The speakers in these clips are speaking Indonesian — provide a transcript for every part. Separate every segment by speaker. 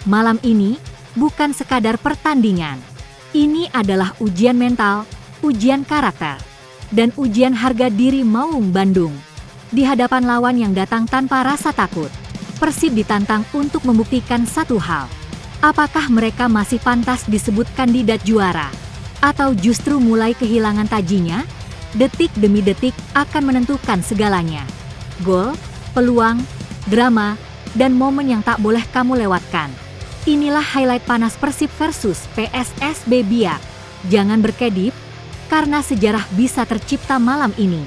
Speaker 1: Malam ini bukan sekadar pertandingan. Ini adalah ujian mental, ujian karakter, dan ujian harga diri Maung Bandung. Di hadapan lawan yang datang tanpa rasa takut, Persib ditantang untuk membuktikan satu hal. Apakah mereka masih pantas disebut kandidat juara? Atau justru mulai kehilangan tajinya? Detik demi detik akan menentukan segalanya. Gol, peluang, drama, dan momen yang tak boleh kamu lewatkan. Inilah highlight panas Persib versus PSSB Biak. Jangan berkedip, karena sejarah bisa tercipta malam ini.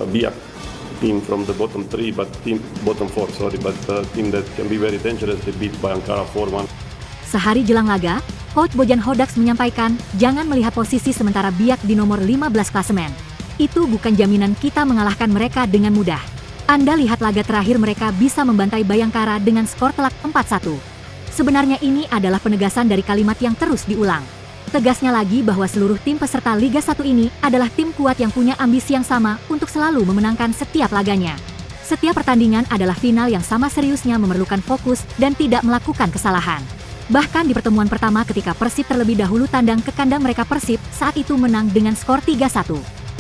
Speaker 2: Biak team from the bottom three, but bottom four, but team that can be very dangerous. They beat Bayangkara 4-1.
Speaker 1: Sehari jelang laga, Coach Bojan Hodax menyampaikan, jangan melihat posisi sementara Biak di nomor 15 klasemen. Itu bukan jaminan kita mengalahkan mereka dengan mudah. Anda lihat laga terakhir mereka bisa membantai Bayangkara dengan skor telak 4-1. Sebenarnya ini adalah penegasan dari kalimat yang terus diulang. Tegasnya lagi bahwa seluruh tim peserta Liga 1 ini adalah tim kuat yang punya ambisi yang sama untuk selalu memenangkan setiap laganya. Setiap pertandingan adalah final yang sama seriusnya memerlukan fokus dan tidak melakukan kesalahan. Bahkan di pertemuan pertama ketika Persib terlebih dahulu tandang ke kandang mereka, Persib saat itu menang dengan skor 3-1.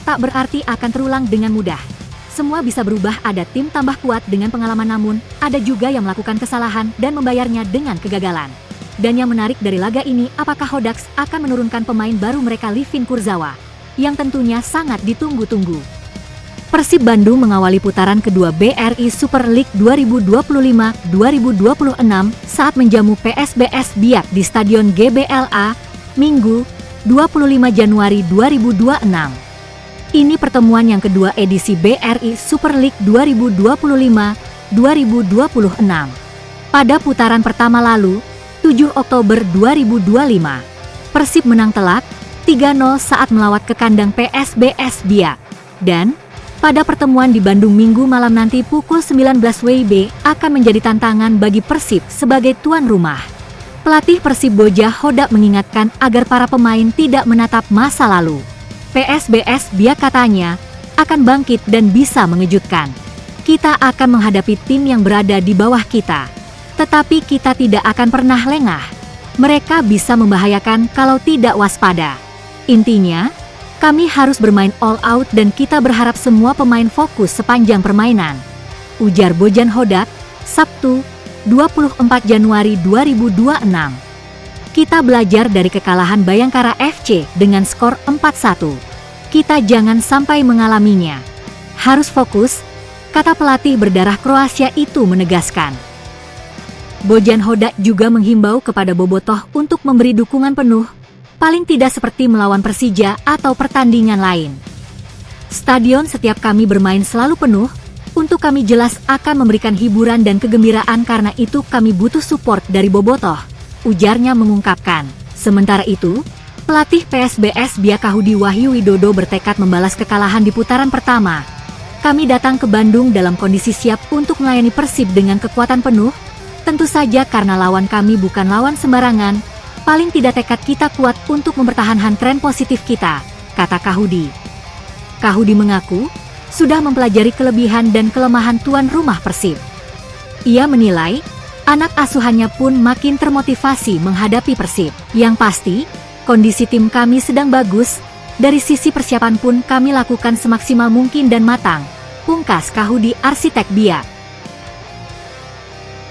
Speaker 1: Tak berarti akan terulang dengan mudah. Semua bisa berubah, ada tim tambah kuat dengan pengalaman, namun ada juga yang melakukan kesalahan dan membayarnya dengan kegagalan. Dan yang menarik dari laga ini, apakah Hodax akan menurunkan pemain baru mereka Livin Kurzawa, yang tentunya sangat ditunggu-tunggu. Persib Bandung mengawali putaran kedua BRI Super League 2025-2026 saat menjamu PSBS Biak di Stadion GBLA, Minggu, 25 Januari 2026. Ini pertemuan yang kedua edisi BRI Super League 2025-2026. Pada putaran pertama lalu, 7 Oktober 2025, Persib menang telak 3-0 saat melawat ke kandang PSBS Biak. Dan pada pertemuan di Bandung Minggu malam nanti pukul 19 WIB akan menjadi tantangan bagi Persib sebagai tuan rumah. Pelatih Persib Bojan Hodax mengingatkan agar para pemain tidak menatap masa lalu. PSBS Biak katanya akan bangkit dan bisa mengejutkan. Kita akan menghadapi tim yang berada di bawah kita. Tetapi kita tidak akan pernah lengah. Mereka bisa membahayakan kalau tidak waspada. Intinya, kami harus bermain all out dan kita berharap semua pemain fokus sepanjang permainan. Ujar Bojan Hodax, Sabtu, 24 Januari 2026. Kita belajar dari kekalahan Bayangkara FC dengan skor 4-1. Kita jangan sampai mengalaminya. Harus fokus, kata pelatih berdarah Kroasia itu menegaskan. Bojan Hodax juga menghimbau kepada bobotoh untuk memberi dukungan penuh, paling tidak seperti melawan Persija atau pertandingan lain. Stadion setiap kami bermain selalu penuh, untuk kami jelas akan memberikan hiburan dan kegembiraan, karena itu kami butuh support dari bobotoh, ujarnya mengungkapkan. Sementara itu, pelatih PSBS Biak Kahudi Wahyu Widodo bertekad membalas kekalahan di putaran pertama. Kami datang ke Bandung dalam kondisi siap untuk melayani Persib dengan kekuatan penuh. Tentu saja karena lawan kami bukan lawan sembarangan, paling tidak tekad kita kuat untuk mempertahankan tren positif kita, kata Kahudi. Kahudi mengaku sudah mempelajari kelebihan dan kelemahan tuan rumah Persib. Ia menilai anak asuhannya pun makin termotivasi menghadapi Persib. Yang pasti, kondisi tim kami sedang bagus, dari sisi persiapan pun kami lakukan semaksimal mungkin dan matang, pungkas Kahudi arsitek Biak.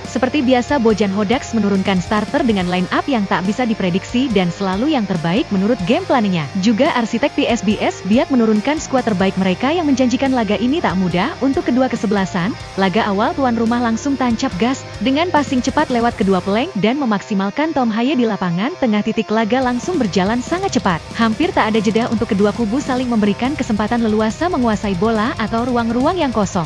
Speaker 3: Seperti biasa, Bojan Hodax menurunkan starter dengan line up yang tak bisa diprediksi dan selalu yang terbaik menurut game planningnya. Juga arsitek PSBS Biak menurunkan skuad terbaik mereka yang menjanjikan laga ini tak mudah untuk kedua kesebelasan. Laga awal tuan rumah langsung tancap gas dengan passing cepat lewat kedua peleng dan memaksimalkan Tom Haye di lapangan tengah. Titik laga langsung berjalan sangat cepat. Hampir tak ada jeda untuk kedua kubu saling memberikan kesempatan leluasa menguasai bola atau ruang-ruang yang kosong.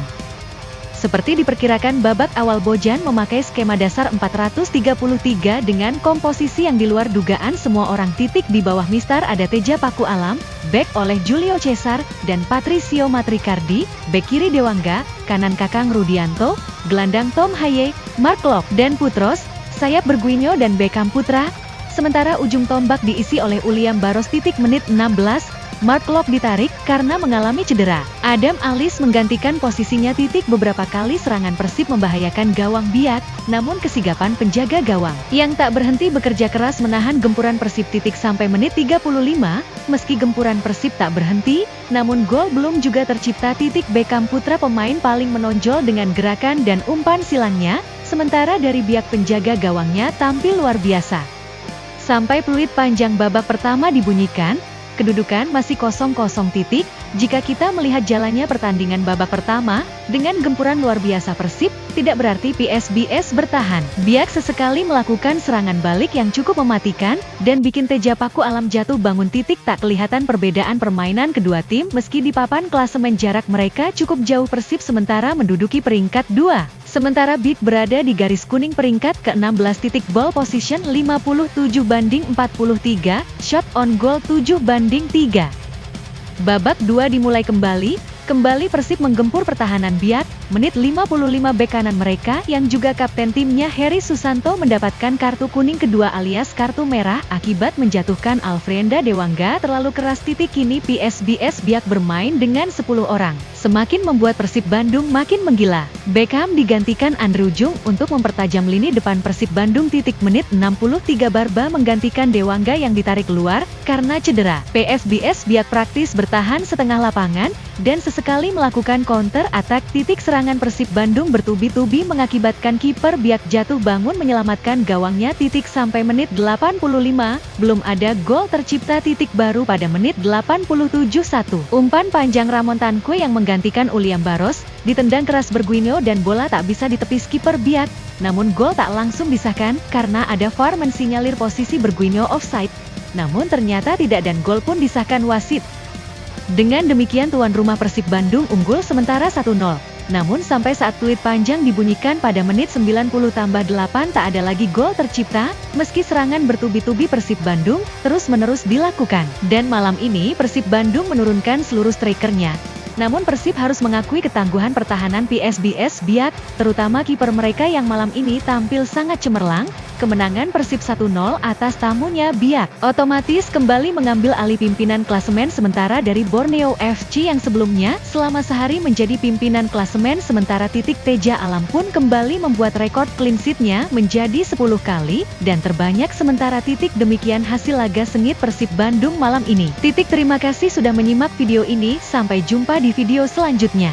Speaker 3: Seperti diperkirakan babak awal Bojan memakai skema dasar 433 dengan komposisi yang di luar dugaan semua orang. Di bawah Mister ada Teja Paku Alam, bek oleh Julio Cesar, dan Patricio Matricardi, bek kiri Dewangga, kanan Kakang Rudianto, gelandang Tom Haye, Mark Locke, dan Putros, sayap Berguinho dan Beckham Putra. Sementara ujung tombak diisi oleh Uliam Barros. Menit 16, Mark Locke ditarik karena mengalami cedera. Adam Alis menggantikan posisinya. Beberapa kali serangan Persib membahayakan gawang Biak, namun kesigapan penjaga gawang yang tak berhenti bekerja keras menahan gempuran Persib. Sampai menit 35, meski gempuran Persib tak berhenti, namun gol belum juga tercipta. Beckham Putra pemain paling menonjol dengan gerakan dan umpan silangnya, sementara dari Biak penjaga gawangnya tampil luar biasa. Sampai peluit panjang babak pertama dibunyikan, kedudukan masih 0-0. Jika kita melihat jalannya pertandingan babak pertama, dengan gempuran luar biasa Persib, tidak berarti PSBS bertahan. Biak sesekali melakukan serangan balik yang cukup mematikan, dan bikin Teja Paku Alam jatuh bangun. Tak kelihatan perbedaan permainan kedua tim meski di papan klasemen jarak mereka cukup jauh. Persib sementara menduduki peringkat 2. Sementara Biak berada di garis kuning peringkat ke-16. Ball position 57-43, shot on goal 7-3. Babak 2 dimulai kembali Persib menggempur pertahanan Biak. Menit 55 bek kanan mereka yang juga kapten timnya Heri Susanto mendapatkan kartu kuning kedua alias kartu merah akibat menjatuhkan Alfrenda Dewangga terlalu keras. Kini PSBS Biak bermain dengan 10 orang. Semakin membuat Persib Bandung makin menggila. Beckham digantikan Andrew Jung untuk mempertajam lini depan Persib Bandung. Menit 63 Barba menggantikan Dewangga yang ditarik keluar karena cedera. PSBS Biak praktis bertahan setengah lapangan dan sesekali melakukan counter attack. Serangan Persib Bandung bertubi-tubi mengakibatkan kiper Biak jatuh bangun menyelamatkan gawangnya. Sampai menit 85 belum ada gol tercipta. Baru pada menit 87 umpan panjang Ramon Tankwe yang menggantikan Uliam Barros, ditendang keras Berguinho dan bola tak bisa ditepis kiper Biak. Namun gol tak langsung disahkan karena ada VAR mensinyalir posisi Berguinho offside. Namun ternyata tidak dan gol pun disahkan wasit. Dengan demikian tuan rumah Persib Bandung unggul sementara 1-0. Namun sampai saat peluit panjang dibunyikan pada menit 90+8 tak ada lagi gol tercipta, meski serangan bertubi-tubi Persib Bandung terus-menerus dilakukan. Dan malam ini Persib Bandung menurunkan seluruh strikernya. Namun Persib harus mengakui ketangguhan pertahanan PSBS Biak, terutama kiper mereka yang malam ini tampil sangat cemerlang. Kemenangan Persib 1-0 atas tamunya Biak otomatis kembali mengambil alih pimpinan klasemen sementara dari Borneo FC yang sebelumnya selama sehari menjadi pimpinan klasemen sementara. Teja Alam pun kembali membuat rekor clean sheet-nya menjadi 10 kali dan terbanyak sementara. Demikian hasil laga sengit Persib Bandung malam ini. Terima kasih sudah menyimak video ini, sampai jumpa di video selanjutnya.